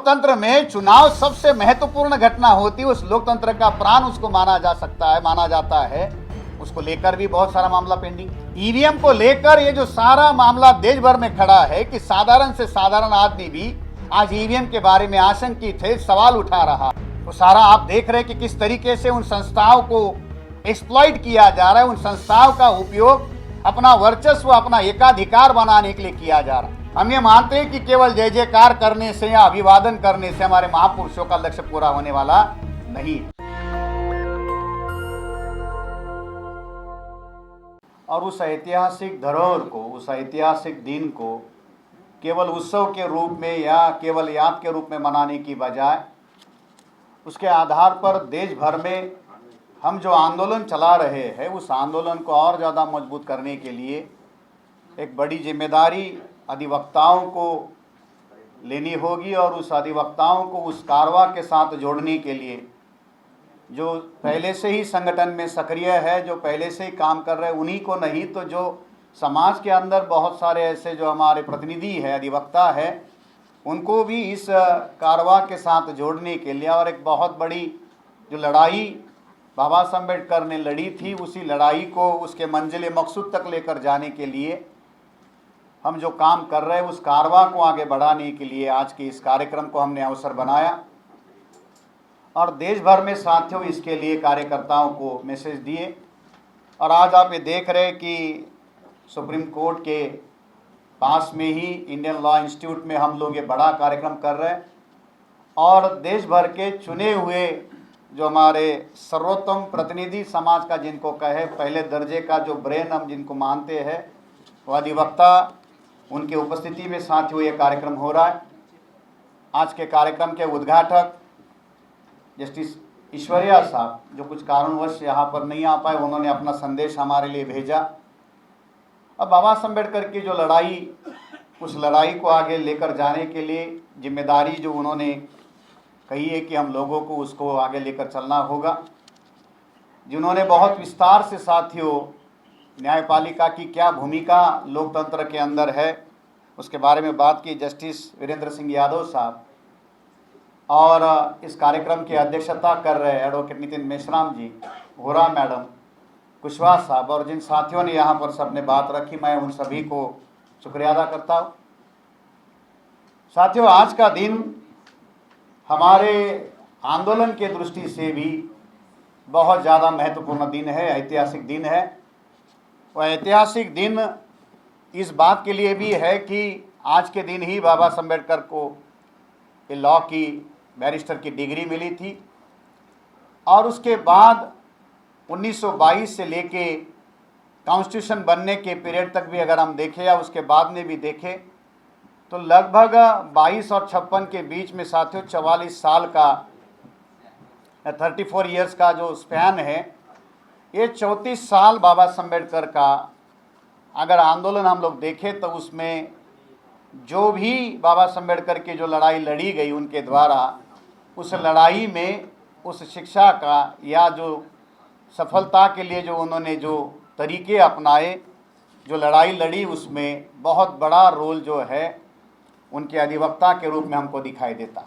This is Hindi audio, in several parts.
लोकतंत्र में चुनाव सबसे महत्वपूर्ण घटना होती है, उस लोकतंत्र का प्राण उसको माना जा सकता है, माना जाता है। उसको लेकर भी बहुत सारा मामला पेंडिंग। ईवीएम को लेकर ये जो सारा मामला देश भर में खड़ा है कि साधारण से साधारण आदमी भी आज ईवीएम के बारे में आशंकित है, सवाल उठा रहा। तो सारा आप देख रहे हैं कि किस तरीके से उन संस्थाओं को एक्सप्लॉइट किया जा रहा है, उन संस्थाओं का उपयोग अपना वर्चस्व, अपना एकाधिकार बनाने के लिए किया जा रहा है। हम ये मानते हैं कि केवल जय जयकार करने से या अभिवादन करने से हमारे महापुरुषों का लक्ष्य पूरा होने वाला नहीं। और उस ऐतिहासिक धरोहर को, उस ऐतिहासिक दिन को केवल उत्सव के रूप में या केवल याद के रूप में मनाने की बजाय उसके आधार पर देश भर में हम जो आंदोलन चला रहे हैं, उस आंदोलन को और ज़्यादा मजबूत करने के लिए एक बड़ी जिम्मेदारी अधिवक्ताओं को लेनी होगी। और उस अधिवक्ताओं को उस कारवां के साथ जोड़ने के लिए जो पहले से ही संगठन में सक्रिय है, जो पहले से ही काम कर रहे हैं, उन्हीं को नहीं तो जो समाज के अंदर बहुत सारे ऐसे जो हमारे प्रतिनिधि है, अधिवक्ता है, उनको भी इस कारवां के साथ जोड़ने के लिए और एक बहुत बड़ी जो लड़ाई बाबा साहब अम्बेडकर ने लड़ी थी, उसी लड़ाई को उसके मंजिल मकसूद तक लेकर जाने के लिए हम जो काम कर रहे हैं, उस कारवां को आगे बढ़ाने के लिए आज के इस कार्यक्रम को हमने अवसर बनाया। और देश भर में साथियों इसके लिए कार्यकर्ताओं को मैसेज दिए। और आज आप ये देख रहे हैं कि सुप्रीम कोर्ट के पास में ही इंडियन लॉ इंस्टीट्यूट में हम लोग ये बड़ा कार्यक्रम कर रहे हैं। और देश भर के चुने हुए जो हमारे सर्वोत्तम प्रतिनिधि समाज का जिनको कहे पहले दर्जे का जो ब्रेन हम जिनको मानते हैं, वो अधिवक्ता, उनकी उपस्थिति में साथियों ये कार्यक्रम हो रहा है। आज के कार्यक्रम के उद्घाटक जस्टिस ईश्वरिया साहब जो कुछ कारणवश यहाँ पर नहीं आ पाए, उन्होंने अपना संदेश हमारे लिए भेजा। अब बाबा साहब अम्बेडकर की जो लड़ाई, उस लड़ाई को आगे लेकर जाने के लिए जिम्मेदारी जो उन्होंने कही है कि हम लोगों को उसको आगे लेकर चलना होगा। जिन्होंने बहुत विस्तार से साथियों न्यायपालिका की क्या भूमिका लोकतंत्र के अंदर है उसके बारे में बात की, जस्टिस वीरेंद्र सिंह यादव साहब, और इस कार्यक्रम की अध्यक्षता कर रहे एडवोकेट नितिन मेश्राम जी, घोरा मैडम, कुशवाहा साहब, और जिन साथियों ने यहाँ पर सबने बात रखी, मैं उन सभी को शुक्रिया अदा करता हूँ। साथियों, आज का दिन हमारे आंदोलन के दृष्टि से भी बहुत ज़्यादा महत्वपूर्ण दिन है, ऐतिहासिक दिन है। वह ऐतिहासिक दिन इस बात के लिए भी है कि आज के दिन ही बाबा साहब अम्बेडकर को लॉ की बैरिस्टर की डिग्री मिली थी। और उसके बाद 1922 से लेके कॉन्स्टिट्यूशन बनने के पीरियड तक भी अगर हम देखें या उसके बाद में भी देखें तो लगभग 22 और 56 के बीच में साथियों 44 साल का 34 ईयर्स का जो स्पैन है, ये 34 साल बाबा साहब अम्बेडकर का अगर आंदोलन हम लोग देखें तो उसमें जो भी बाबा साहब अम्बेडकर की जो लड़ाई लड़ी गई उनके द्वारा, उस लड़ाई में उस शिक्षा का या जो सफलता के लिए जो उन्होंने जो तरीके अपनाए, जो लड़ाई लड़ी, उसमें बहुत बड़ा रोल जो है उनके अधिवक्ता के रूप में हमको दिखाई देता।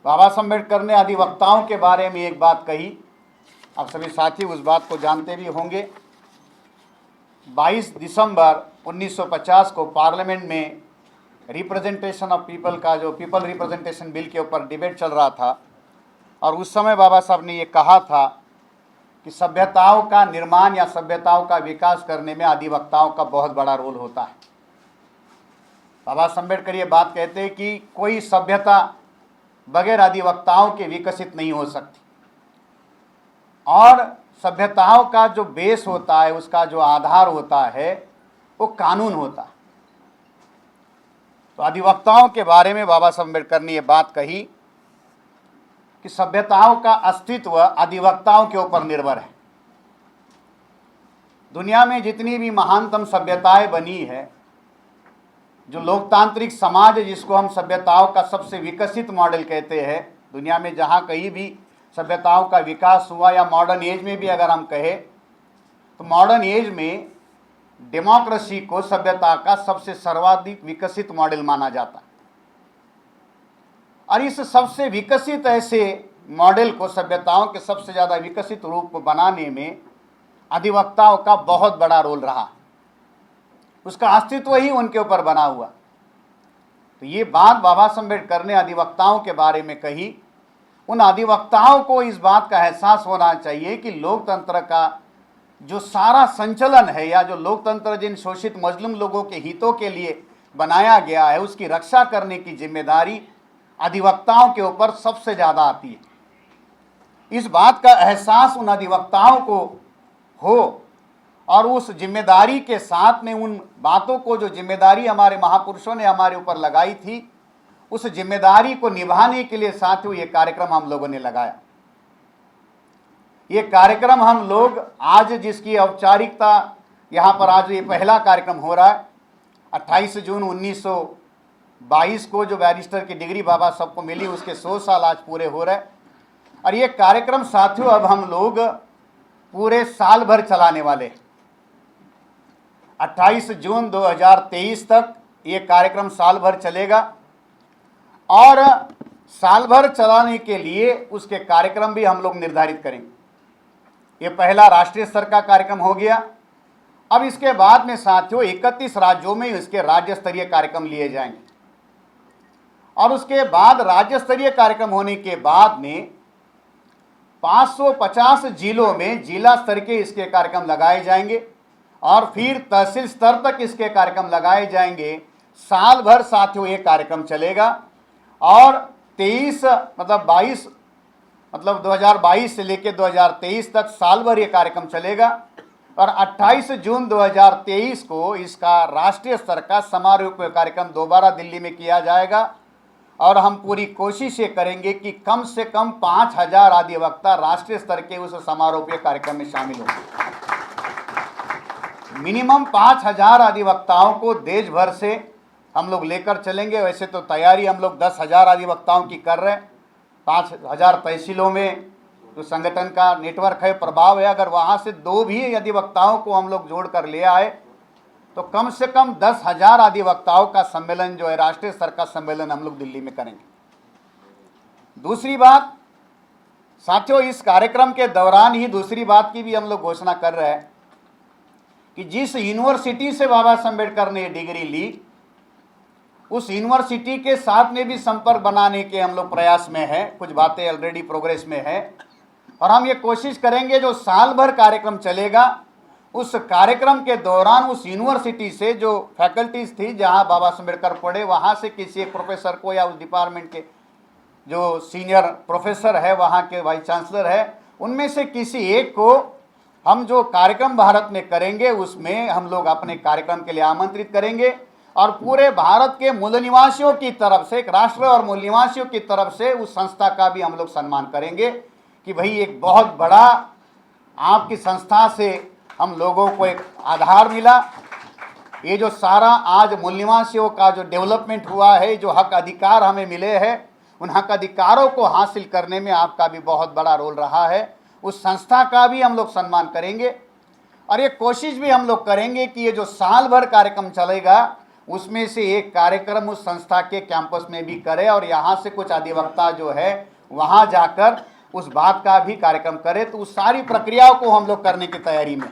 बाबा साहब अम्बेडकर ने अधिवक्ताओं के बारे में एक बात कही, आप सभी साथी उस बात को जानते भी होंगे। 22 दिसंबर 1950 को पार्लियामेंट में रिप्रेजेंटेशन ऑफ पीपल का जो पीपल रिप्रेजेंटेशन बिल के ऊपर डिबेट चल रहा था, और उस समय बाबा साहब ने ये कहा था कि सभ्यताओं का निर्माण या सभ्यताओं का विकास करने में अधिवक्ताओं का बहुत बड़ा रोल होता है। बाबा साहब अम्बेडकर ये बात कहते हैं कि कोई सभ्यता बगैर अधिवक्ताओं के विकसित नहीं हो सकती, और सभ्यताओं का जो बेस होता है, उसका जो आधार होता है, वो कानून होता है। तो अधिवक्ताओं के बारे में बाबा साहब अम्बेडकर ने ये बात कही कि सभ्यताओं का अस्तित्व अधिवक्ताओं के ऊपर निर्भर है। दुनिया में जितनी भी महानतम सभ्यताएं बनी है, जो लोकतांत्रिक समाज है जिसको हम सभ्यताओं का सबसे विकसित मॉडल कहते हैं, दुनिया में जहाँ कहीं भी सभ्यताओं का विकास हुआ या मॉडर्न एज में भी अगर हम कहें तो मॉडर्न एज में डेमोक्रेसी को सभ्यता का सबसे सर्वाधिक विकसित मॉडल माना जाता है। और इस सबसे विकसित ऐसे मॉडल को, सभ्यताओं के सबसे ज़्यादा विकसित रूप को बनाने में अधिवक्ताओं का बहुत बड़ा रोल रहा। उसका अस्तित्व ही उनके ऊपर बना हुआ। तो ये बात बाबा साहब अम्बेडकर ने अधिवक्ताओं के बारे में कही। उन अधिवक्ताओं को इस बात का एहसास होना चाहिए कि लोकतंत्र का जो सारा संचलन है, या जो लोकतंत्र जिन शोषित मजलूम लोगों के हितों के लिए बनाया गया है, उसकी रक्षा करने की जिम्मेदारी अधिवक्ताओं के ऊपर सबसे ज़्यादा आती है। इस बात का एहसास उन अधिवक्ताओं को हो, और उस जिम्मेदारी के साथ में उन बातों को, जो जिम्मेदारी हमारे महापुरुषों ने हमारे ऊपर लगाई थी, उस जिम्मेदारी को निभाने के लिए साथियों ये कार्यक्रम हम लोगों ने लगाया। ये कार्यक्रम हम लोग आज, जिसकी औपचारिकता यहाँ पर आज ये पहला कार्यक्रम हो रहा है, 28 जून 1922 को जो बैरिस्टर की डिग्री बाबा साहब को मिली, उसके 100 साल आज पूरे हो रहे। और ये कार्यक्रम साथियों अब हम लोग पूरे साल भर चलाने वाले। 28 जून 2023 तक ये कार्यक्रम साल भर चलेगा, और साल भर चलाने के लिए उसके कार्यक्रम भी हम लोग निर्धारित करेंगे। ये पहला राष्ट्रीय स्तर का कार्यक्रम हो गया। अब इसके बाद में साथियों 31 राज्यों में इसके राज्य स्तरीय कार्यक्रम लिए जाएंगे, और उसके बाद राज्य स्तरीय कार्यक्रम होने के बाद में 550 जिलों में जिला स्तर के इसके कार्यक्रम लगाए जाएंगे, और फिर तहसील स्तर तक इसके कार्यक्रम लगाए जाएंगे। साल भर साथियों ये कार्यक्रम चलेगा, और 2022 से लेकर 2023 तक साल भर ये कार्यक्रम चलेगा। और 28 जून 2023 को इसका राष्ट्रीय स्तर का समारोह कार्यक्रम दोबारा दिल्ली में किया जाएगा, और हम पूरी कोशिश ये करेंगे कि कम से कम 5000 अधिवक्ता राष्ट्रीय स्तर के उस समारोह कार्यक्रम में शामिल होंगे। मिनिमम 5000 अधिवक्ताओं को देश भर से हम लोग लेकर चलेंगे। वैसे तो तैयारी हम लोग 10,000 अधिवक्ताओं की कर रहे हैं। 5000 तहसीलों में जो संगठन का नेटवर्क है, प्रभाव है, अगर वहाँ से 2 भी अधिवक्ताओं को हम लोग जोड़ कर ले आए तो कम से कम 10,000 अधिवक्ताओं का सम्मेलन जो है, राष्ट्रीय स्तर का सम्मेलन हम लोग दिल्ली में करेंगे। दूसरी बात साथियों, इस कार्यक्रम के दौरान ही दूसरी बात की भी हम लोग घोषणा कर रहे हैं कि जिस यूनिवर्सिटी से बाबा साहब अम्बेडकर ने डिग्री ली, उस यूनिवर्सिटी के साथ में भी संपर्क बनाने के हम लोग प्रयास में हैं। कुछ बातें ऑलरेडी प्रोग्रेस में है, और हम ये कोशिश करेंगे जो साल भर कार्यक्रम चलेगा, उस कार्यक्रम के दौरान उस यूनिवर्सिटी से जो फैकल्टीज थी जहां बाबा साहब अम्बेडकर पढ़े, वहां से किसी एक प्रोफेसर को, या उस डिपार्टमेंट के जो सीनियर प्रोफेसर है, वहां के वाइस चांसलर है, उनमें से किसी एक को हम जो कार्यक्रम भारत में करेंगे उसमें हम लोग अपने कार्यक्रम के लिए आमंत्रित करेंगे, और पूरे भारत के मूल निवासियों की तरफ से, एक राष्ट्र और मूल निवासियों की तरफ से उस संस्था का भी हम लोग सम्मान करेंगे कि भाई एक बहुत बड़ा आपकी संस्था से हम लोगों को एक आधार मिला। ये जो सारा आज मूल निवासियों का जो डेवलपमेंट हुआ है, जो हक अधिकार हमें मिले हैं, उन हक अधिकारों को हासिल करने में आपका भी बहुत बड़ा रोल रहा है। उस संस्था का भी हम लोग सम्मान करेंगे, और ये कोशिश भी हम लोग करेंगे कि ये जो साल भर कार्यक्रम चलेगा उसमें से एक कार्यक्रम उस संस्था के कैंपस में भी करे, और यहाँ से कुछ अधिवक्ता जो है वहाँ जाकर उस बात का भी कार्यक्रम करे। तो उस सारी प्रक्रियाओं को हम लोग करने की तैयारी में।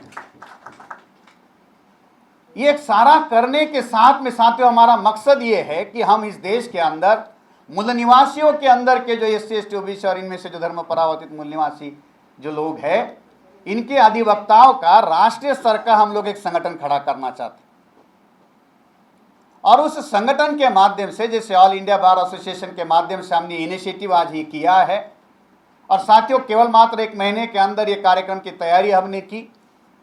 ये सारा करने के साथ में साथियों हमारा मकसद ये है कि हम इस देश के अंदर मूल निवासियों के अंदर के जो SC ST OBC और इनमें से जो धर्म परावर्तित मूल निवासी जो लोग हैं, इनके अधिवक्ताओं का राष्ट्रीय स्तर का हम लोग एक संगठन खड़ा करना चाहते हैं, और उस संगठन के माध्यम से, जैसे ऑल इंडिया बार एसोसिएशन के माध्यम से हमने इनिशिएटिव आज ही किया है। और साथियों केवल मात्र 1 महीने के अंदर ये कार्यक्रम की तैयारी हमने की,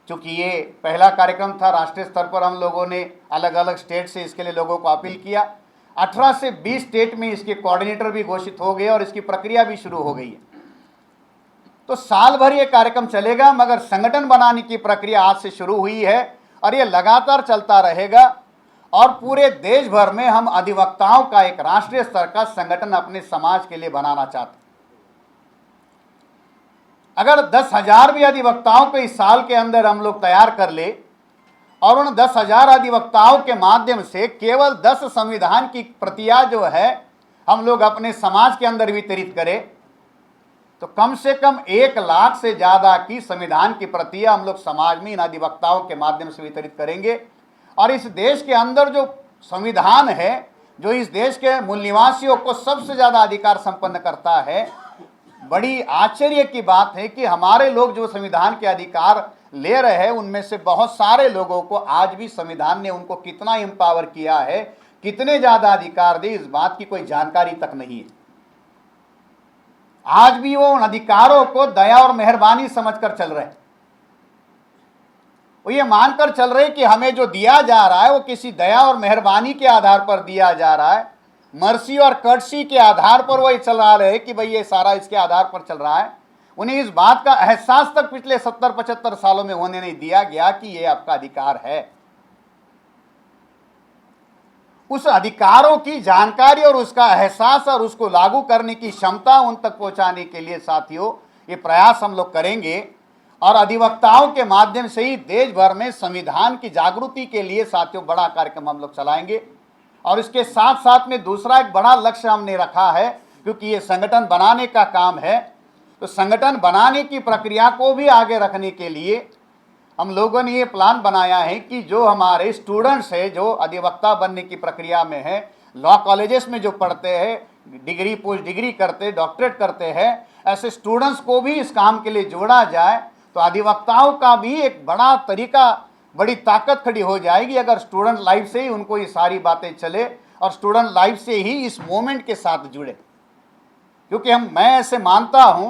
क्योंकि ये पहला कार्यक्रम था। राष्ट्रीय स्तर पर हम लोगों ने अलग अलग स्टेट से इसके लिए लोगों को अपील किया। 18 से 20 स्टेट में इसके कोऑर्डिनेटर भी घोषित हो गए, और इसकी प्रक्रिया भी शुरू हो गई है। तो साल भर ये कार्यक्रम चलेगा, मगर संगठन बनाने की प्रक्रिया आज से शुरू हुई है, और ये लगातार चलता रहेगा। और पूरे देश भर में हम अधिवक्ताओं का एक राष्ट्रीय स्तर का संगठन अपने समाज के लिए बनाना चाहते हैं। अगर 10,000 भी अधिवक्ताओं को इस साल के अंदर हम लोग तैयार कर ले, और उन 10,000 अधिवक्ताओं के माध्यम से केवल 10 संविधान की प्रतियां जो है हम लोग अपने समाज के अंदर वितरित करें तो कम से कम 1 लाख से ज़्यादा की संविधान की प्रतियां हम लोग समाज में इन अधिवक्ताओं के माध्यम से वितरित करेंगे। और इस देश के अंदर जो संविधान है, जो इस देश के मूल निवासियों को सबसे ज़्यादा अधिकार संपन्न करता है, बड़ी आश्चर्य की बात है कि हमारे लोग जो संविधान के अधिकार ले रहे हैं उनमें से बहुत सारे लोगों को आज भी संविधान ने उनको कितना एम्पावर किया है, कितने ज़्यादा अधिकार दे, इस बात की कोई जानकारी तक नहीं है। आज भी वो उन अधिकारों को दया और मेहरबानी समझकर चल रहे हैं। वो ये मानकर चल रहे कि हमें जो दिया जा रहा है वो किसी दया और मेहरबानी के आधार पर दिया जा रहा है, मर्सी और कर्सी के आधार पर वो चल रहा है कि भाई ये सारा इसके आधार पर चल रहा है। उन्हें इस बात का एहसास तक पिछले 70-75 सालों में होने नहीं दिया गया कि ये आपका अधिकार है। उस अधिकारों की जानकारी और उसका एहसास और उसको लागू करने की क्षमता उन तक पहुंचाने के लिए साथियों ये प्रयास हम लोग करेंगे। और अधिवक्ताओं के माध्यम से ही देश भर में संविधान की जागृति के लिए साथियों बड़ा कार्यक्रम हम लोग चलाएंगे। और इसके साथ साथ में दूसरा एक बड़ा लक्ष्य हमने रखा है, क्योंकि ये संगठन बनाने का काम है, तो संगठन बनाने की प्रक्रिया को भी आगे रखने के लिए हम लोगों ने ये प्लान बनाया है कि जो हमारे स्टूडेंट्स हैं जो अधिवक्ता बनने की प्रक्रिया में है, लॉ कॉलेजेस में जो पढ़ते हैं, डिग्री पोस्ट डिग्री करते, डॉक्टरेट करते हैं, ऐसे स्टूडेंट्स को भी इस काम के लिए जोड़ा जाए तो अधिवक्ताओं का भी एक बड़ा तरीका, बड़ी ताकत खड़ी हो जाएगी अगर स्टूडेंट लाइफ से ही उनको ये सारी बातें चले और स्टूडेंट लाइफ से ही इस मोमेंट के साथ जुड़े। क्योंकि मैं ऐसे मानता हूँ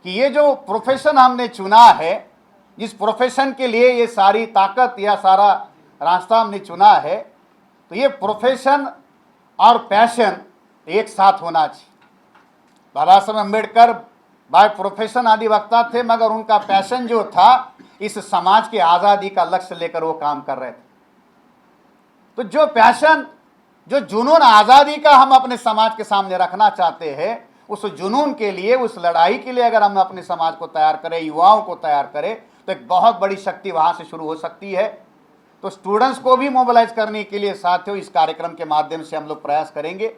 कि ये जो प्रोफेशन हमने चुना है, जिस प्रोफेशन के लिए ये सारी ताकत या सारा रास्ता हमने चुना है, तो ये प्रोफेशन और पैशन एक साथ होना चाहिए। बाबा साहब अम्बेडकर बाय प्रोफेशन अधिवक्ता थे, मगर उनका पैशन जो था इस समाज की आज़ादी का लक्ष्य लेकर वो काम कर रहे थे। तो जो पैशन, जो जुनून आज़ादी का हम अपने समाज के सामने रखना चाहते हैं, उस जुनून के लिए, उस लड़ाई के लिए अगर हम अपने समाज को तैयार करें, युवाओं को तैयार करें, तो एक बहुत बड़ी शक्ति वहाँ से शुरू हो सकती है। तो स्टूडेंट्स को भी मोबिलाइज करने के लिए साथियों इस कार्यक्रम के माध्यम से हम लोग प्रयास करेंगे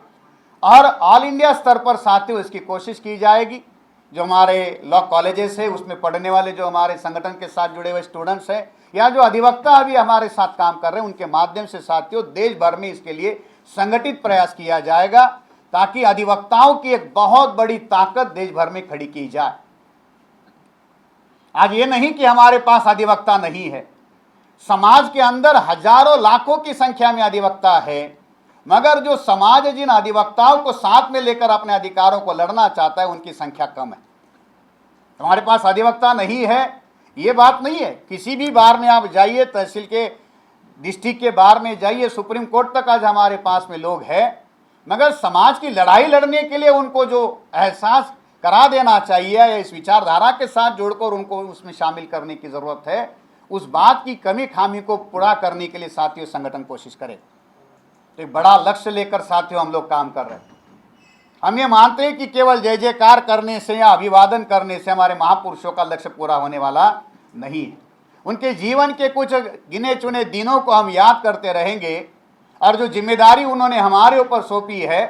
और ऑल इंडिया स्तर पर साथियों इसकी कोशिश की जाएगी। जो हमारे लॉ कॉलेजेस है उसमें पढ़ने वाले जो हमारे संगठन के साथ जुड़े हुए स्टूडेंट्स हैं या जो अधिवक्ता अभी हमारे साथ काम कर रहे हैं, उनके माध्यम से साथियों देश भर में इसके लिए संगठित प्रयास किया जाएगा ताकि अधिवक्ताओं की एक बहुत बड़ी ताकत देश भर में खड़ी की जाए। आज ये नहीं कि हमारे पास अधिवक्ता नहीं है, समाज के अंदर हजारों लाखों की संख्या में अधिवक्ता है, मगर जो समाज जिन अधिवक्ताओं को साथ में लेकर अपने अधिकारों को लड़ना चाहता है उनकी संख्या कम है। हमारे पास अधिवक्ता नहीं है ये बात नहीं है। किसी भी बार में आप जाइए, तहसील के, डिस्ट्रिक्ट के बार में जाइए, सुप्रीम कोर्ट तक आज हमारे पास में लोग हैं, मगर समाज की लड़ाई लड़ने के लिए उनको जो एहसास करा देना चाहिए या इस विचारधारा के साथ जोड़कर उनको उसमें शामिल करने की ज़रूरत है, उस बात की कमी खामी को पूरा करने के लिए साथियों संगठन कोशिश करे। तो एक बड़ा लक्ष्य लेकर साथियों हम लोग काम कर रहे हैं। हम ये मानते हैं कि केवल जय जयकार करने से या अभिवादन करने से हमारे महापुरुषों का लक्ष्य पूरा होने वाला नहीं है। उनके जीवन के कुछ गिने चुने दिनों को हम याद करते रहेंगे और जो जिम्मेदारी उन्होंने हमारे ऊपर सौंपी है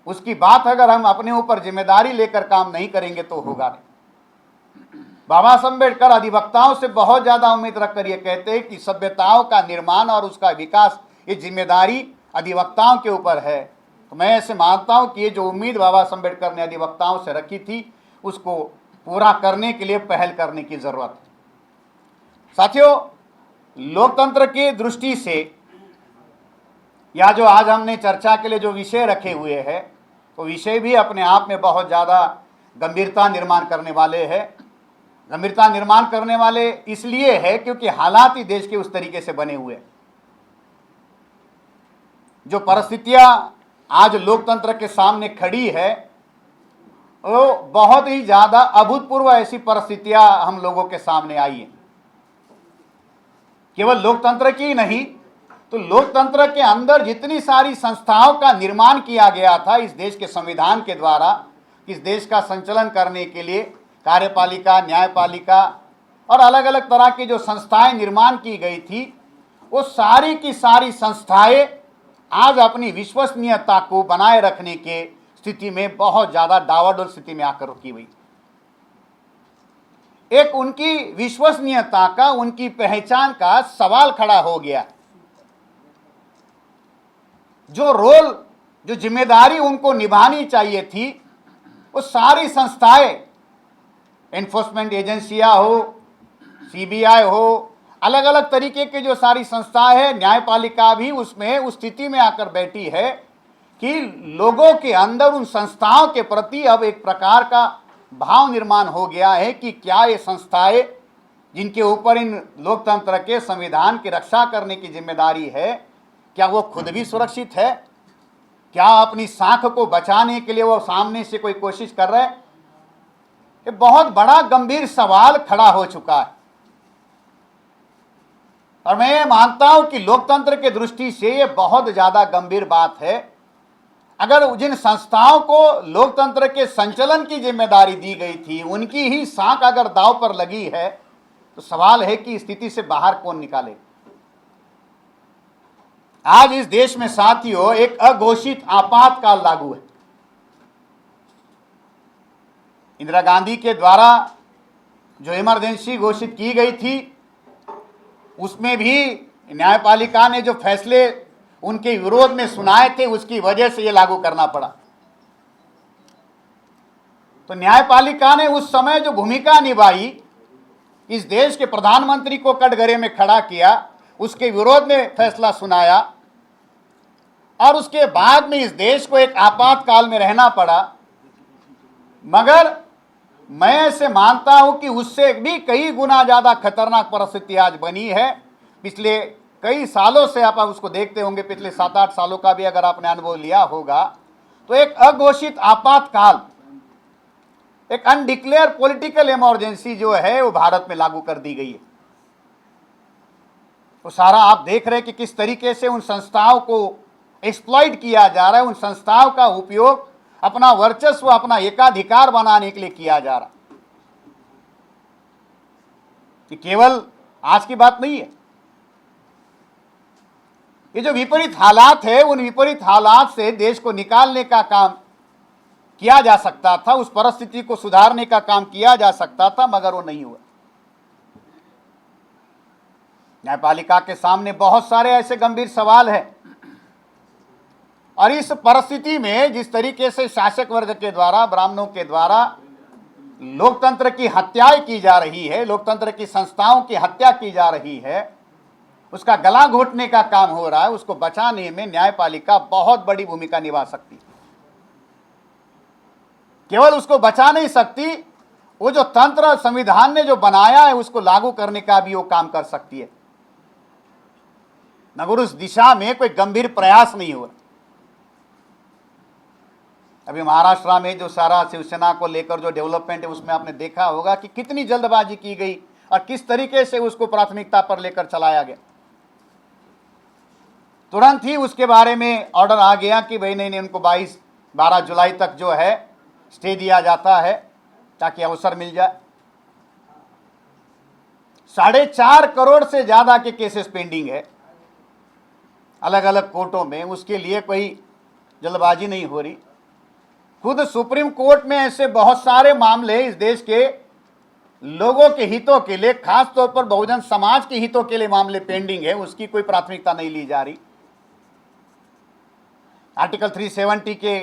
उसकी बात अगर हम अपने ऊपर जिम्मेदारी लेकर काम नहीं करेंगे तो होगा नहीं। बाबा साहब अम्बेडकर अधिवक्ताओं से बहुत ज़्यादा उम्मीद रखकर ये कहते हैं कि सभ्यताओं का निर्माण और उसका विकास ये जिम्मेदारी अधिवक्ताओं के ऊपर है। तो मैं ऐसे मानता हूँ कि ये जो उम्मीद बाबा साहब अम्बेडकर ने अधिवक्ताओं से रखी थी उसको पूरा करने के लिए पहल करने की ज़रूरत है। साथियों, लोकतंत्र की दृष्टि से या जो आज हमने चर्चा के लिए जो विषय रखे हुए हैं तो विषय भी अपने आप में बहुत ज़्यादा गंभीरता निर्माण करने वाले हैं। गंभीरता निर्माण करने वाले इसलिए है क्योंकि हालात ही देश के उस तरीके से बने हुए हैं। जो परिस्थितियां आज लोकतंत्र के सामने खड़ी है वो बहुत ही ज़्यादा अभूतपूर्व ऐसी परिस्थितियां हम लोगों के सामने आई हैं। केवल लोकतंत्र की नहीं तो लोकतंत्र के अंदर जितनी सारी संस्थाओं का निर्माण किया गया था इस देश के संविधान के द्वारा, इस देश का संचालन करने के लिए कार्यपालिका, न्यायपालिका और अलग अलग तरह की जो संस्थाएं निर्माण की गई थी, वो सारी की सारी संस्थाएं आज अपनी विश्वसनीयता को बनाए रखने के स्थिति में बहुत ज़्यादा डावाडोल स्थिति में आकर रुकी हुई। एक उनकी विश्वसनीयता का, उनकी पहचान का सवाल खड़ा हो गया। जो रोल, जो जिम्मेदारी उनको निभानी चाहिए थी, वो सारी संस्थाएं, एनफोर्समेंट एजेंसियां हो, सीबीआई हो, अलग अलग तरीके के जो सारी संस्थाएं हैं, न्यायपालिका भी उसमें उस स्थिति में आकर बैठी है कि लोगों के अंदर उन संस्थाओं के प्रति अब एक प्रकार का भाव निर्माण हो गया है कि क्या ये संस्थाएं, जिनके ऊपर इन लोकतंत्र के संविधान की रक्षा करने की जिम्मेदारी है, क्या वो खुद भी सुरक्षित है? क्या अपनी साख को बचाने के लिए वो सामने से कोई कोशिश कर रहे हैं? ये बहुत बड़ा गंभीर सवाल खड़ा हो चुका है। और मैं ये मानता हूं कि लोकतंत्र के दृष्टि से ये बहुत ज्यादा गंभीर बात है। अगर जिन संस्थाओं को लोकतंत्र के संचालन की जिम्मेदारी दी गई थी, उनकी ही साख अगर दांव पर लगी है, तो सवाल है कि स्थिति से बाहर कौन निकाले। आज इस देश में साथियों एक अघोषित आपातकाल लागू है। इंदिरा गांधी के द्वारा जो इमरजेंसी घोषित की गई थी, उसमें भी न्यायपालिका ने जो फैसले उनके विरोध में सुनाए थे, उसकी वजह से ये लागू करना पड़ा। तो न्यायपालिका ने उस समय जो भूमिका निभाई, इस देश के प्रधानमंत्री को कटघरे में खड़ा किया, उसके विरोध में फैसला सुनाया, और उसके बाद में इस देश को एक आपातकाल में रहना पड़ा। मगर मैं ऐसे मानता हूं कि उससे भी कई गुना ज्यादा खतरनाक परिस्थिति आज बनी है। पिछले कई सालों से आप उसको देखते होंगे, पिछले 7-8 सालों का भी अगर आपने अनुभव लिया होगा, तो एक अघोषित आपातकाल, एक अनडिक्लेयर पॉलिटिकल इमरजेंसी जो है वो भारत में लागू कर दी गई है। तो सारा आप देख रहे हैं कि किस तरीके से उन संस्थाओं को एक्सप्लॉइट किया जा रहा है, उन संस्थाओं का उपयोग अपना वर्चस्व, अपना एकाधिकार बनाने के लिए किया जा रहा। ये केवल आज की बात नहीं है। ये जो विपरीत हालात है, उन विपरीत हालात से देश को निकालने का काम किया जा सकता था, उस परिस्थिति को सुधारने का काम किया जा सकता था, मगर वो नहीं हुआ। न्यायपालिका के सामने बहुत सारे ऐसे गंभीर सवाल हैं। और इस परिस्थिति में जिस तरीके से शासक वर्ग के द्वारा, ब्राह्मणों के द्वारा लोकतंत्र की हत्याएं की जा रही है, लोकतंत्र की संस्थाओं की हत्या की जा रही है, उसका गला घोटने का काम हो रहा है, उसको बचाने में न्यायपालिका बहुत बड़ी भूमिका निभा सकती। केवल उसको बचा नहीं सकती, वो जो तंत्र संविधान ने जो बनाया है उसको लागू करने का भी वो काम कर सकती है, मगर उस दिशा में कोई गंभीर प्रयास नहीं हुआ। अभी महाराष्ट्र में जो सारा शिवसेना को लेकर जो डेवलपमेंट है, उसमें आपने देखा होगा कि कितनी जल्दबाजी की गई और किस तरीके से उसको प्राथमिकता पर लेकर चलाया गया। तुरंत ही उसके बारे में ऑर्डर आ गया कि भाई नहीं, उनको 12 जुलाई तक जो है स्टे दिया जाता है ताकि अवसर मिल जाए। 4.5 करोड़ से ज्यादा के केसेस पेंडिंग है अलग अलग कोर्टों में, उसके लिए कोई जल्दबाजी नहीं हो रही। खुद सुप्रीम कोर्ट में ऐसे बहुत सारे मामले इस देश के लोगों के हितों के लिए, खास तौर पर बहुजन समाज के हितों के लिए मामले पेंडिंग है, उसकी कोई प्राथमिकता नहीं ली जा रही। आर्टिकल 370 के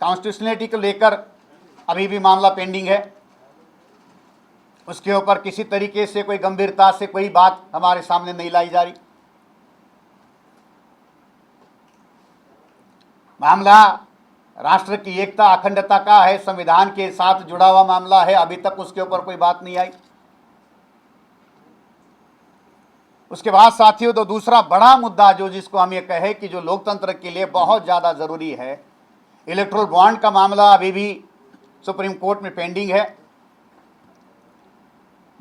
कॉन्स्टिट्यूशनलिटी को लेकर अभी भी मामला पेंडिंग है, उसके ऊपर किसी तरीके से कोई गंभीरता से कोई बात हमारे सामने नहीं लाई जा रही। मामला राष्ट्र की एकता अखंडता का है, संविधान के साथ जुड़ा हुआ मामला है, अभी तक उसके ऊपर कोई बात नहीं आई। उसके बाद साथियों, तो दूसरा बड़ा मुद्दा जो जिसको हम ये कहे कि जो लोकतंत्र के लिए बहुत ज़्यादा ज़रूरी है, इलेक्ट्रोल बॉन्ड का मामला अभी भी सुप्रीम कोर्ट में पेंडिंग है।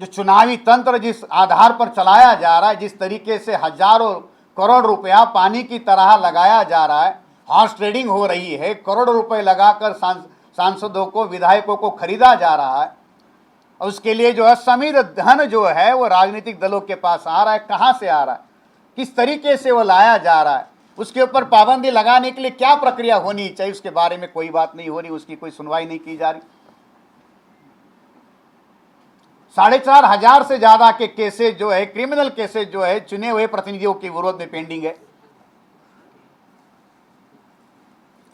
जो चुनावी तंत्र जिस आधार पर चलाया जा रहा है, जिस तरीके से हजारों करोड़ रुपया पानी की तरह लगाया जा रहा है, हॉर्स ट्रेडिंग हो रही है, करोड़ों रुपए लगाकर सांसदों को, विधायकों को खरीदा जा रहा है, और उसके लिए जो असीमित धन जो है वो राजनीतिक दलों के पास आ रहा है। कहाँ से आ रहा है, किस तरीके से वो लाया जा रहा है, उसके ऊपर पाबंदी लगाने के लिए क्या प्रक्रिया होनी चाहिए, उसके बारे में कोई बात नहीं हो रही, उसकी कोई सुनवाई नहीं की जा रही। 4,500 से ज्यादा के केसेस जो है, क्रिमिनल केसेस जो है, चुने हुए प्रतिनिधियों के विरोध में पेंडिंग है।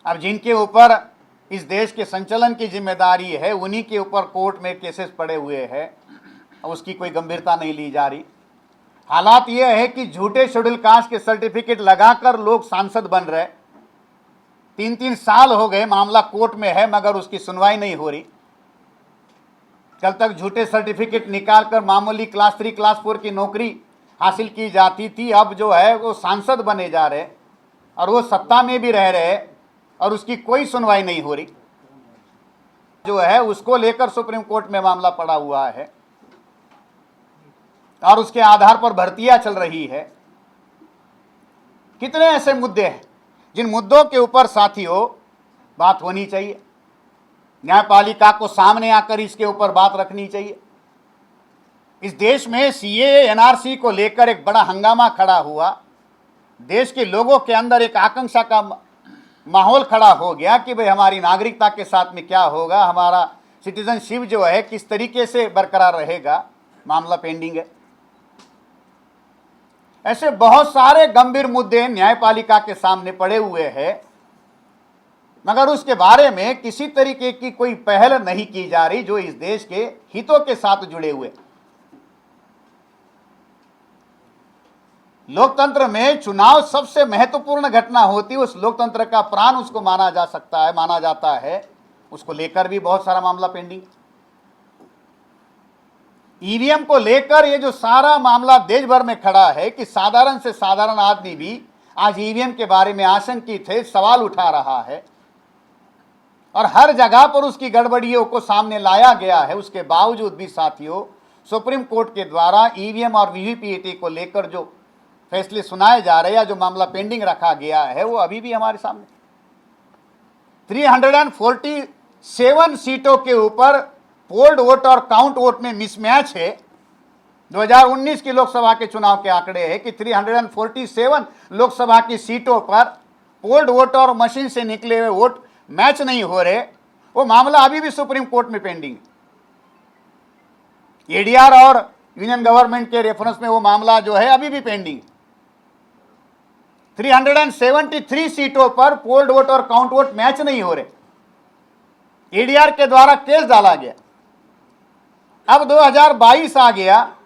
अब जिनके ऊपर इस देश के संचालन की जिम्मेदारी है, उन्हीं के ऊपर कोर्ट में केसेस पड़े हुए हैं, उसकी कोई गंभीरता नहीं ली जा रही। हालात यह है कि झूठे शेड्यूल कास्ट के सर्टिफिकेट लगाकर लोग सांसद बन रहे। 3-3 साल हो गए, मामला कोर्ट में है, मगर उसकी सुनवाई नहीं हो रही। कल तक झूठे सर्टिफिकेट निकालकर मामूली क्लास 3 क्लास 4 की नौकरी हासिल की जाती थी, अब जो है वो सांसद बने जा रहे और वो सत्ता में भी रह रहे और उसकी कोई सुनवाई नहीं हो रही। जो है उसको लेकर सुप्रीम कोर्ट में मामला पड़ा हुआ है और उसके आधार पर भर्तियां चल रही है। कितने ऐसे मुद्दे हैं जिन मुद्दों के ऊपर साथियों बात होनी चाहिए, न्यायपालिका को सामने आकर इसके ऊपर बात रखनी चाहिए। इस देश में सीएए एनआरसी को लेकर एक बड़ा हंगामा खड़ा हुआ, देश के लोगों के अंदर एक आकांक्षा का माहौल खड़ा हो गया कि भाई हमारी नागरिकता के साथ में क्या होगा, हमारा सिटीजनशिप जो है किस तरीके से बरकरार रहेगा। मामला पेंडिंग है। ऐसे बहुत सारे गंभीर मुद्दे न्यायपालिका के सामने पड़े हुए हैं, मगर उसके बारे में किसी तरीके की कोई पहल नहीं की जा रही जो इस देश के हितों के साथ जुड़े हुए। लोकतंत्र में चुनाव सबसे महत्वपूर्ण घटना होती है, उस लोकतंत्र का प्राण उसको माना जा सकता है, माना जाता है। उसको लेकर भी बहुत सारा मामला पेंडिंग। ईवीएम को लेकर ये जो सारा मामला देश भर में खड़ा है कि साधारण से साधारण आदमी भी आज ईवीएम के बारे में आशंकित है, सवाल उठा रहा है और हर जगह पर उसकी गड़बड़ियों को सामने लाया गया है। उसके बावजूद भी साथियों सुप्रीम कोर्ट के द्वारा ईवीएम और वीवीपीएटी को लेकर जो फैसले सुनाए जा रहे हैं या जो मामला पेंडिंग रखा गया है वो अभी भी हमारे सामने 347 सीटों के ऊपर पोल्ड वोट और काउंट वोट में मिसमैच है। 2019 की लोकसभा के चुनाव के आंकड़े हैं कि 347 लोकसभा की सीटों पर पोल्ड वोट और मशीन से निकले हुए वोट मैच नहीं हो रहे। वो मामला अभी भी सुप्रीम कोर्ट में पेंडिंग है। एडीआर और यूनियन गवर्नमेंट के रेफरेंस में वो मामला जो है अभी भी पेंडिंग। 373 सीटों पर पोल्ड वोट और काउंट वोट मैच नहीं हो रहे। एडीआर के द्वारा केस डाला गया। अब 2022 आ गया,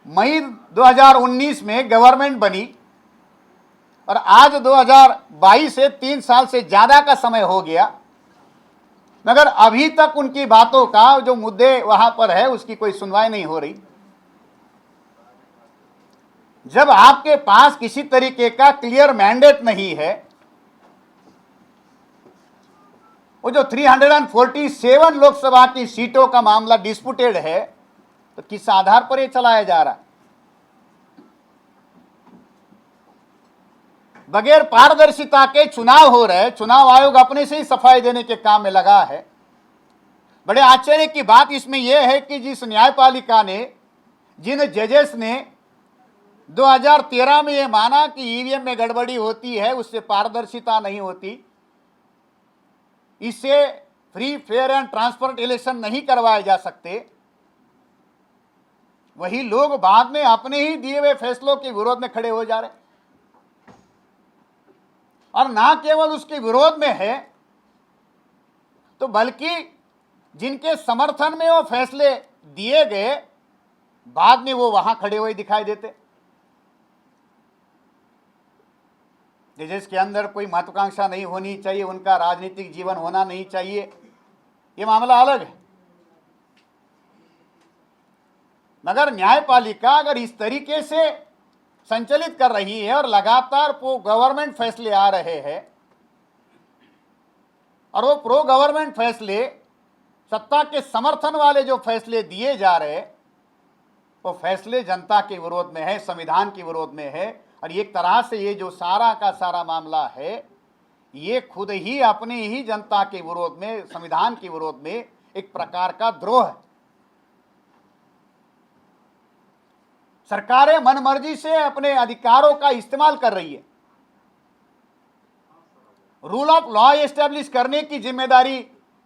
मई 2019 में गवर्नमेंट बनी और आज 2022 से 3 साल से ज्यादा का समय हो गया, मगर अभी तक उनकी बातों का जो मुद्दे वहां पर है उसकी कोई सुनवाई नहीं हो रही। जब आपके पास किसी तरीके का क्लियर मैंडेट नहीं है, वो जो 347 लोकसभा की सीटों का मामला डिस्प्यूटेड है, तो किस आधार पर ये चलाया जा रहा है? बगैर पारदर्शिता के चुनाव हो रहे, चुनाव आयोग अपने से ही सफाई देने के काम में लगा है। बड़े आश्चर्य की बात इसमें यह है कि जिस न्यायपालिका ने, जिन जजेस ने 2013 में यह माना कि ईवीएम में गड़बड़ी होती है, उससे पारदर्शिता नहीं होती, इससे free fair and transparent election नहीं करवाए जा सकते, वही लोग बाद में अपने ही दिए हुए फैसलों के विरोध में खड़े हो जा रहे। और ना केवल उसके विरोध में है, तो बल्कि जिनके समर्थन में वो फैसले दिए गए, बाद में वो वहां खड़े हुए दिखाई देते। जिसके अंदर कोई महत्वाकांक्षा नहीं होनी चाहिए, उनका राजनीतिक जीवन होना नहीं चाहिए, ये मामला अलग है। मगर न्यायपालिका अगर इस तरीके से संचालित कर रही है और लगातार प्रो गवर्नमेंट फैसले आ रहे हैं और वो प्रो गवर्नमेंट फैसले, सत्ता के समर्थन वाले जो फैसले दिए जा रहे हैं, वो फैसले जनता के विरोध में है, संविधान के विरोध में है। और एक तरह से ये जो सारा का सारा मामला है, ये खुद ही अपने ही जनता के विरोध में, संविधान के विरोध में एक प्रकार का द्रोह है। सरकारें मनमर्जी से अपने अधिकारों का इस्तेमाल कर रही है रूल ऑफ लॉ एस्टेब्लिश करने की जिम्मेदारी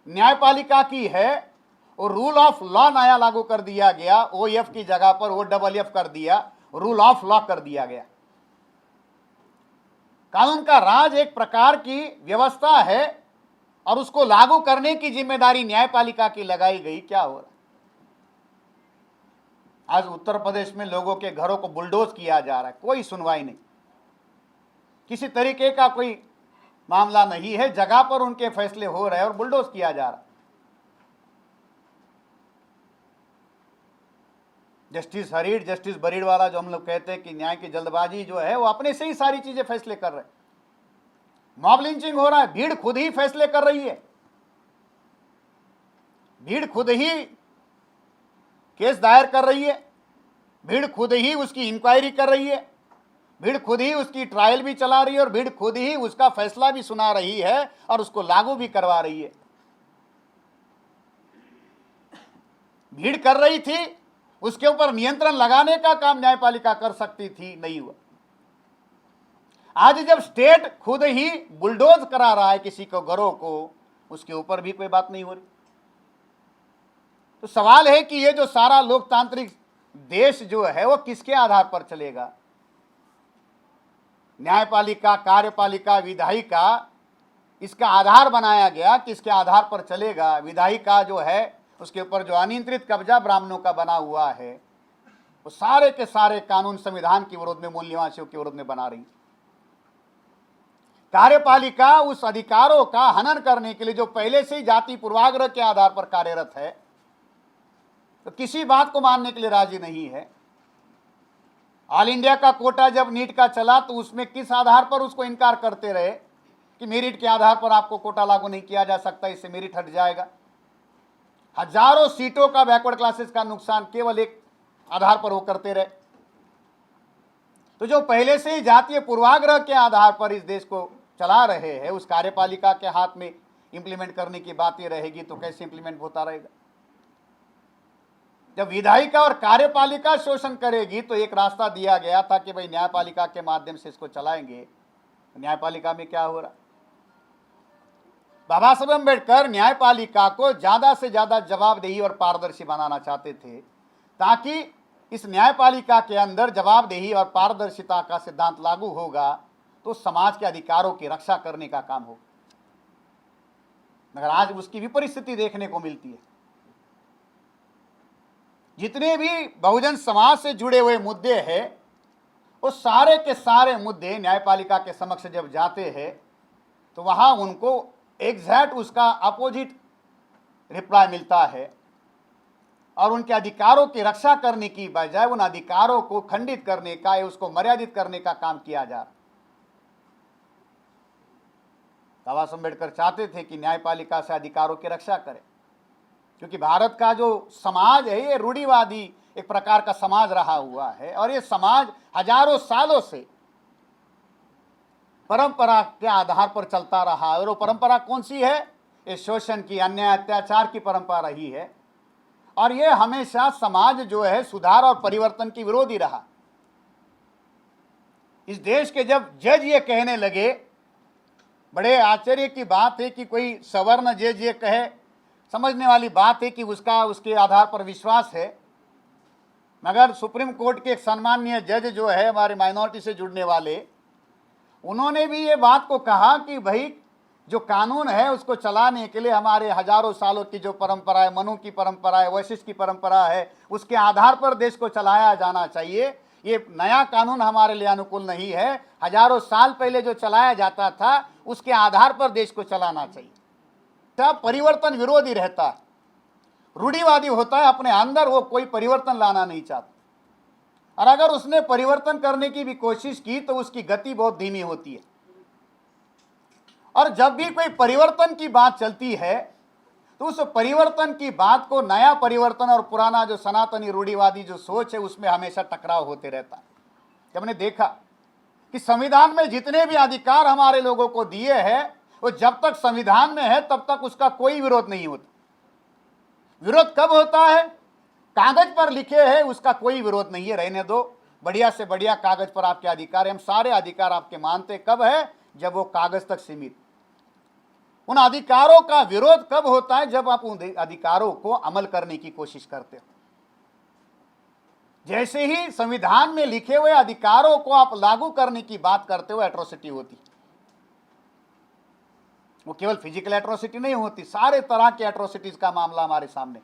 न्यायपालिका की है और रूल ऑफ लॉ नया लागू कर दिया गया, OF की जगह पर OFF कर दिया, रूल ऑफ लॉ कर दिया गया। कानून का राज एक प्रकार की व्यवस्था है और उसको लागू करने की जिम्मेदारी न्यायपालिका की लगाई गई। क्या हो रहा है आज उत्तर प्रदेश में? लोगों के घरों को बुलडोज किया जा रहा है, कोई सुनवाई नहीं, किसी तरीके का कोई मामला नहीं है, जगह पर उनके फैसले हो रहे हैं और बुलडोज किया जा रहा है। जस्टिस हरीड़, जस्टिस बरीड़वाला जो हम लोग कहते हैं कि न्याय की जल्दबाजी जो है, वो अपने से ही सारी चीजें फैसले कर रहे हैं। मॉब लिंचिंग हो रहा है, भीड़ खुद ही फैसले कर रही है, भीड़ खुद ही केस दायर कर रही है, भीड़ खुद ही उसकी इंक्वायरी कर रही है, भीड़ खुद ही उसकी ट्रायल भी चला रही है और भीड़ खुद ही उसका फैसला भी सुना रही है और उसको लागू भी करवा रही है। भीड़ कर रही थी, उसके ऊपर नियंत्रण लगाने का काम न्यायपालिका कर सकती थी, नहीं हुआ। आज जब स्टेट खुद ही बुलडोज करा रहा है किसी को घरों को, उसके ऊपर भी कोई बात नहीं हो रही। तो सवाल है कि ये जो सारा लोकतांत्रिक देश जो है वो किसके आधार पर चलेगा? न्यायपालिका, कार्यपालिका, विधायिका, इसका आधार बनाया गया, किसके आधार पर चलेगा? विधायिका जो है उसके ऊपर जो अनियंत्रित कब्जा ब्राह्मणों का बना हुआ है, वो सारे के सारे कानून संविधान के विरोध में, मूल निवासियों के विरोध में बना रही। कार्यपालिका उस अधिकारों का हनन करने के लिए जो पहले से ही जाति पूर्वाग्रह के आधार पर कार्यरत है, तो किसी बात को मानने के लिए राजी नहीं है। ऑल इंडिया का कोटा जब नीट का चला तो उसमें किस आधार पर उसको इनकार करते रहे कि मेरिट के आधार पर आपको कोटा लागू नहीं किया जा सकता, इससे मेरिट हट जाएगा। हजारों सीटों का बैकवर्ड क्लासेस का नुकसान केवल एक आधार पर वो करते रहे। तो जो पहले से ही जातीय पूर्वाग्रह के आधार पर इस देश को चला रहे हैं, उस कार्यपालिका के हाथ में इंप्लीमेंट करने की बातें रहेगी तो कैसे इंप्लीमेंट होता रहेगा? जब विधायिका और कार्यपालिका शोषण करेगी तो एक रास्ता दिया गया था कि भाई न्यायपालिका के माध्यम से इसको चलाएंगे। न्यायपालिका में क्या हो रहा? बाबा साहब अम्बेडकर न्यायपालिका को ज्यादा से ज्यादा जवाबदेही और पारदर्शी बनाना चाहते थे, ताकि इस न्यायपालिका के अंदर जवाबदेही और पारदर्शिता का सिद्धांत लागू होगा तो समाज के अधिकारों की रक्षा करने का काम होगा। मगर आज उसकी विपरीत स्थिति देखने को मिलती है। जितने भी बहुजन समाज से जुड़े हुए मुद्दे हैं, वो सारे के सारे मुद्दे न्यायपालिका के समक्ष जब जाते हैं तो वहां उनको एग्जैक्ट उसका अपोजिट रिप्लाई मिलता है और उनके अधिकारों की रक्षा करने की बजाय उन अधिकारों को खंडित करने का या उसको मर्यादित करने का काम किया जा रहा। बाबा साहब अम्बेडकर चाहते थे कि न्यायपालिका से अधिकारों की रक्षा करें, क्योंकि भारत का जो समाज है ये रूढ़िवादी एक प्रकार का समाज रहा हुआ है और ये समाज हजारों सालों से परंपरा के आधार पर चलता रहा है। और वो परंपरा कौन सी है? ये शोषण की, अन्याय, अत्याचार की परंपरा रही है और ये हमेशा समाज जो है सुधार और परिवर्तन की विरोधी रहा। इस देश के जब जज ये कहने लगे, बड़े आश्चर्य की बात है कि कोई सवर्ण जज ये कहे, समझने वाली बात है कि उसके आधार पर विश्वास है। मगर सुप्रीम कोर्ट के एक सम्माननीय जज जो है हमारे माइनॉरिटी से जुड़ने वाले, उन्होंने भी ये बात को कहा कि भाई जो कानून है उसको चलाने के लिए हमारे हजारों सालों की जो परंपरा है, मनु की परंपरा है, वशिष्ठ की परंपरा है, उसके आधार पर देश को चलाया जाना चाहिए। ये नया कानून हमारे लिए अनुकूल नहीं है, हजारों साल पहले जो चलाया जाता था उसके आधार पर देश को चलाना चाहिए। सब परिवर्तन विरोधी रहता है, रूढ़िवादी होता है, अपने अंदर वो कोई परिवर्तन लाना नहीं चाहता और अगर उसने परिवर्तन करने की भी कोशिश की तो उसकी गति बहुत धीमी होती है। और जब भी कोई परिवर्तन की बात चलती है तो उस परिवर्तन की बात को नया परिवर्तन और पुराना जो सनातनी रूढ़िवादी जो सोच है उसमें हमेशा टकराव होते रहता है। जब हमने देखा कि संविधान में जितने भी अधिकार हमारे लोगों को दिए हैं वो जब तक संविधान में है तब तक उसका कोई विरोध नहीं होता। विरोध कब होता है? कागज पर लिखे हैं उसका कोई विरोध नहीं है, रहने दो, बढ़िया से बढ़िया कागज पर आपके अधिकार है, हम सारे अधिकार आपके मानते। कब है? जब वो कागज तक सीमित। उन अधिकारों का विरोध कब होता है? जब आप उन अधिकारों को अमल करने की कोशिश करते हो। जैसे ही संविधान में लिखे हुए अधिकारों को आप लागू करने की बात करते हो, एट्रोसिटी होती। वो केवल फिजिकल एट्रोसिटी नहीं होती, सारे तरह के एट्रोसिटीज का मामला हमारे सामने।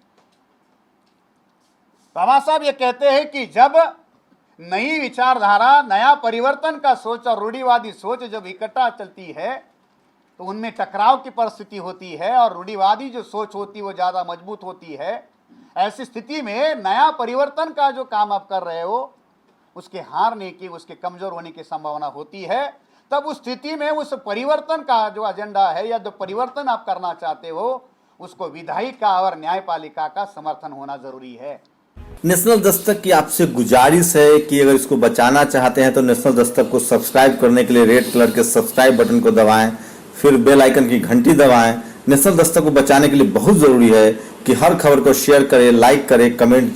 बाबा साहब ये कहते हैं कि जब नई विचारधारा, नया परिवर्तन का सोच और रूढ़िवादी सोच जब इकट्ठा चलती है तो उनमें टकराव की परिस्थिति होती है और रूढ़िवादी जो सोच होती है वो ज्यादा मजबूत होती है। ऐसी स्थिति में नया परिवर्तन का जो काम आप कर रहे हो उसके हारने की, उसके कमजोर होने की संभावना होती है। तब उस स्थिति में उस परिवर्तन का जो एजेंडा है या जो परिवर्तन आप करना चाहते हो उसको विधायिका और न्यायपालिका का समर्थन होना जरूरी है। नेशनल दस्तक की आपसे गुजारिश है कि अगर इसको बचाना चाहते हैं तो नेशनल दस्तक को सब्सक्राइब करने के लिए रेड कलर के सब्सक्राइब बटन को दबाएं, फिर बेल आइकन की घंटी दबाएं। नेशनल दस्तक को बचाने के लिए बहुत जरूरी है कि हर खबर को शेयर करें, लाइक करें, कमेंट